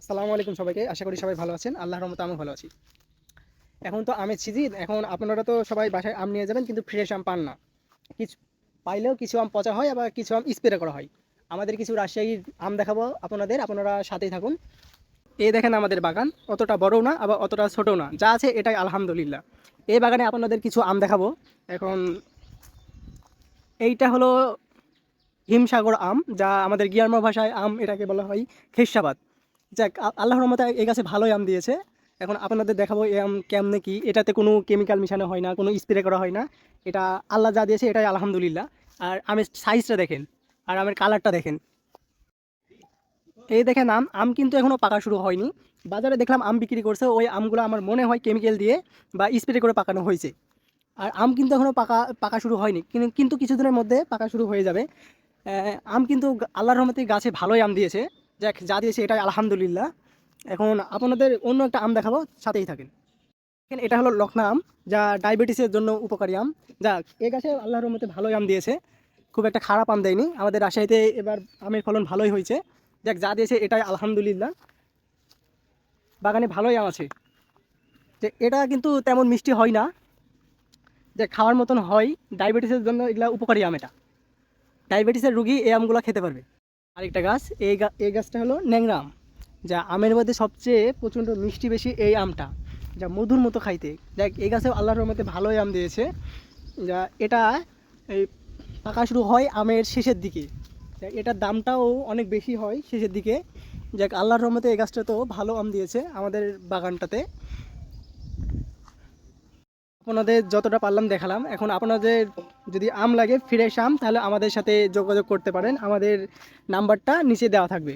আসসালামু আলাইকুম সবাইকে। আশা করি সবাই ভালো আছেন। আল্লাহর রহমতে আমিও ভালো আছি। এখন তো আমের সিজন। এখন আপনারা তো সবাই বাসায় আম নিয়ে যাবেন, কিন্তু ফ্রেশ আম পান না। কিছু পাইলেও কিছু আম পচা হয়, আবার কিছু আম স্প্রে করা হয়। আমাদের কিছু রাজশাহীর আম দেখাবো আপনাদের, আপনারা সাথেই থাকুন। এই দেখেন আমাদের বাগান, অতটা বড়ও না আবার অতটা ছোটও না, যা আছে এটাই আলহামদুলিল্লাহ। এই বাগানে আপনাদের কিছু আম দেখাবো। এখন এইটা হলো হিমসাগর আম, যা আমাদের গিয়ারমা ভাষায় আম এটাকে বলা হয় খেসাবাদ। যাক, আল্লাহর রহমতে এই গাছে ভালোই আম দিয়েছে। এখন আপনাদের দেখাবো এই আম কেমনে কি। এটাতে কোনো কেমিক্যাল মিশানো হয় না, কোনো স্প্রে করা হয় না। এটা আল্লাহ যা দিয়েছে এটাই আলহামদুলিল্লাহ। আর আমের সাইজটা দেখেন, আর আমের কালারটা দেখেন। এই দেখেন আম আম কিন্তু এখনও পাকা শুরু হয়নি। বাজারে দেখলাম আম বিক্রি করছে, ওই আমগুলো আমার মনে হয় কেমিক্যাল দিয়ে বা স্প্রে করে পাকানো হয়েছে। আর আম কিন্তু এখনও পাকা পাকা শুরু হয়নি, কিন্তু কিছুদিনের মধ্যে পাকা শুরু হয়ে যাবে। আম কিন্তু আল্লাহর রহমতে গাছে ভালোই আম দিয়েছে। যাক, যা দিয়েছে এটাই আলহামদুলিল্লাহ। এখন আপনাদের অন্য একটা আম দেখাবো, সাথেই থাকেন। দেখেন, এটা হলো লখনা আম, যা ডায়াবেটিসের জন্য উপকারী আম। যাক, এই গাছে আল্লাহর রহমতে ভালোই আম দিয়েছে, খুব একটা খারাপ আম দেয়নি। আমাদের রাজশাহীতে এবার আমের ফলন ভালোই হয়েছে। যাক, যা দিয়েছে এটাই আলহামদুলিল্লাহ। বাগানে ভালোই আম আছে। যে এটা কিন্তু তেমন মিষ্টি হয় না, যে খাওয়ার মতন হয়। ডায়াবেটিসের জন্য এগুলা উপকারী আম। এটা ডায়াবেটিসের রুগী এই আমগুলো খেতে পারবে। আরেকটা গাছ, এই গাছটা হলো ন্যাংরা আম, যা আমের মধ্যে সবচেয়ে প্রচণ্ড মিষ্টি বেশি এই আমটা, যা মধুর মতো খাইতে। দেখ, এই গাছেও আল্লাহর রহমতে ভালোই আম দিয়েছে। যা এটা এই পাকা শুরু হয় আমের শেষের দিকে। দেখ, এটার দামটাও অনেক বেশি হয় শেষের দিকে। যাক, আল্লাহর রহমতে এই গাছটা তো ভালো আম দিয়েছে আমাদের বাগানটাতে। আপনাদের যতটা পারলাম দেখালাম। এখন আপনাদের যদি আম লাগে, ফ্রেশ আম, তাহলে আমাদের সাথে যোগাযোগ করতে পারেন। আমাদের নাম্বারটা নিচে দেওয়া থাকবে।